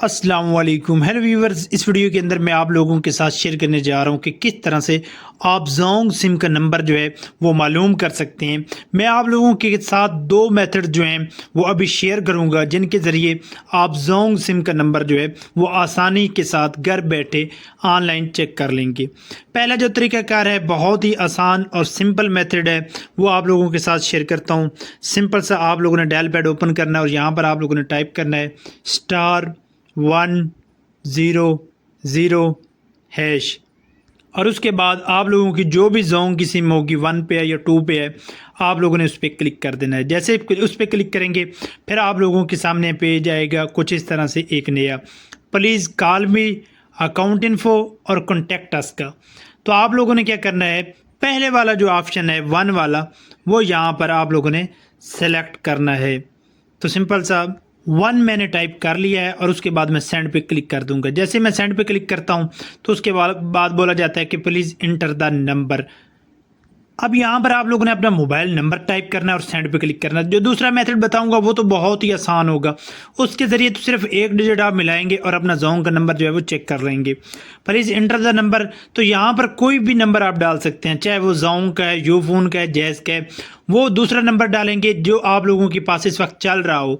السلام علیکم hello viewers, اس video کے اندر میں آپ لوگوں کے ساتھ شیئر کرنے جا رہا ہوں کہ کس طرح سے آپ زونگ سم کا نمبر جو ہے وہ معلوم کر سکتے ہیں۔ میں آپ لوگوں کے ساتھ دو میتھڈ جو ہیں وہ ابھی شیئر کروں گا جن کے ذریعے آپ زونگ سم کا نمبر جو ہے وہ آسانی کے ساتھ گھر بیٹھے آن لائن چیک کر لیں گے۔ پہلا جو طریقہ کار ہے بہت ہی آسان اور سمپل میتھڈ ہے، وہ آپ لوگوں کے ساتھ شیئر کرتا ہوں۔ سمپل سا آپ لوگوں نے ڈائل پیڈ اوپن کرنا ہے اور یہاں پر آپ لوگوں نے ٹائپ کرنا ہے *100#، اور اس کے بعد آپ لوگوں کی جو بھی زونگ کی سم ہوگی 1 پہ ہے یا 2 پہ ہے، آپ لوگوں نے اس پہ کلک کر دینا ہے۔ جیسے اس پہ کلک کریں گے پھر آپ لوگوں کے سامنے پیج آئے گا کچھ اس طرح سے ایک نیا، please call me, account info اور کانٹیکٹ اس کا۔ تو آپ لوگوں نے کیا کرنا ہے، پہلے والا جو آپشن ہے 1 والا وہ یہاں پر آپ لوگوں نے سلیکٹ کرنا ہے۔ تو سمپل سا 1 میں نے ٹائپ کر لیا ہے اور اس کے بعد میں سینڈ پہ کلک کر دوں گا۔ جیسے میں سینڈ پہ کلک کرتا ہوں تو اس کے بعد بولا جاتا ہے کہ پلیز انٹر دا نمبر۔ اب یہاں پر آپ لوگوں نے اپنا موبائل نمبر ٹائپ کرنا ہے اور سینڈ پہ کلک کرنا ہے۔ جو دوسرا میتھڈ بتاؤں گا وہ تو بہت ہی آسان ہوگا، اس کے ذریعے تو صرف ایک ڈیجٹ آپ ملائیں گے اور اپنا زونگ کا نمبر جو ہے وہ چیک کر لیں گے۔ پلیز انٹر دا نمبر، تو یہاں پر کوئی بھی نمبر آپ ڈال سکتے ہیں، چاہے وہ زونگ کا ہے، یو فون کا ہے، جیز کا ہے، وہ دوسرا نمبر ڈالیں گے جو آپ لوگوں کے پاس اس وقت چل رہا ہو،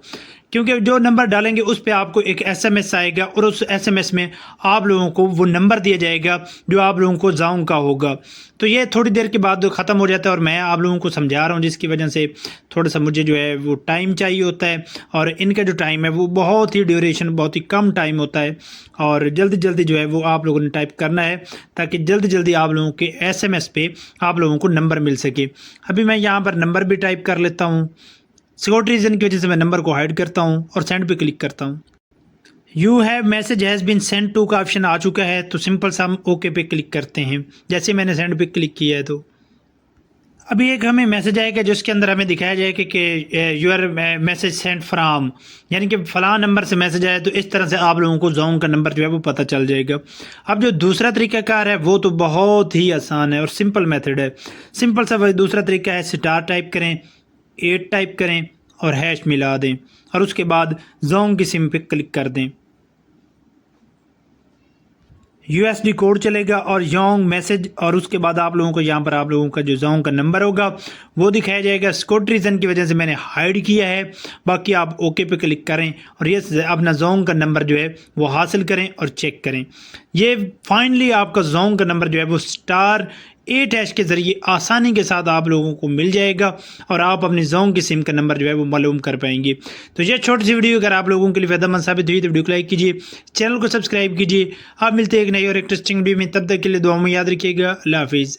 کیونکہ جو نمبر ڈالیں گے اس پہ آپ کو ایک ایس ایم ایس آئے گا اور اس ایس ایم ایس میں آپ لوگوں کو وہ نمبر دیا جائے گا جو آپ لوگوں کو زونگ کا ہوگا۔ تو یہ تھوڑی دیر کے بعد ختم ہو جاتا ہے اور میں آپ لوگوں کو سمجھا رہا ہوں، جس کی وجہ سے تھوڑا سا مجھے جو ہے وہ ٹائم چاہیے ہوتا ہے، اور ان کا جو ٹائم ہے وہ بہت ہی ڈیوریشن بہت ہی کم ٹائم ہوتا ہے، اور جلدی جلدی جو ہے وہ آپ لوگوں نے ٹائپ کرنا ہے تاکہ جلدی جلدی آپ لوگوں کے ایس ایم ایس پہ آپ لوگوں کو نمبر مل سکے۔ ابھی میں یہاں پر نمبر بھی ٹائپ کر لیتا ہوں، سیکورٹی ریزن کی وجہ سے میں نمبر کو ہائڈ کرتا ہوں اور سینڈ پہ کلک کرتا ہوں۔ You have message has been send to کا آپشن آ چکا ہے، تو سمپل سا ہم اوکے پہ کلک کرتے ہیں۔ جیسے میں نے سینڈ پہ کلک کیا ہے تو ابھی ایک ہمیں میسج آئے گا جس کے اندر ہمیں دکھایا جائے کہ یور میسج سینڈ فرام، یعنی کہ فلاں نمبر سے میسج آیا، تو اس طرح سے آپ لوگوں کو زونگ کا نمبر جو ہے وہ پتہ چل جائے گا۔ اب جو دوسرا طریقہ کار ہے وہ تو بہت ہی آسان ہے اور سمپل میتھڈ ہے۔ سمپل سا دوسرا طریقہ ہے، اسٹار ٹائپ کریں، 8 ٹائپ کریں اور ہیش ملا دیں اور اس کے بعد زونگ کی سم پہ کلک کر دیں۔ یو ایس ڈی کوڈ چلے گا اور یونگ میسج، اور اس کے بعد آپ لوگوں کو یہاں پر آپ لوگوں کا جو زونگ کا نمبر ہوگا وہ دکھایا جائے گا۔ سیکورٹی ریزن کی وجہ سے میں نے ہائڈ کیا ہے، باقی آپ اوکے پہ کلک کریں اور یہ اپنا زونگ کا نمبر جو ہے وہ حاصل کریں اور چیک کریں۔ یہ فائنلی آپ کا زونگ کا نمبر جو ہے وہ *8# کے ذریعے آسانی کے ساتھ آپ لوگوں کو مل جائے گا اور آپ اپنی زونگ کی سم کا نمبر جو ہے وہ معلوم کر پائیں گے۔ تو یہ چھوٹی سی ویڈیو اگر آپ لوگوں کے لیے فائدہ مند ثابت ہوئی تو ویڈیو کو لائک کیجیے، چینل کو سبسکرائب کیجیے۔ آپ ملتے ہیں ایک نئی اور انٹرسٹنگ ویڈیو میں، تب تک کے لیے دعاؤں میں یاد رکھیے گا۔ اللہ حافظ۔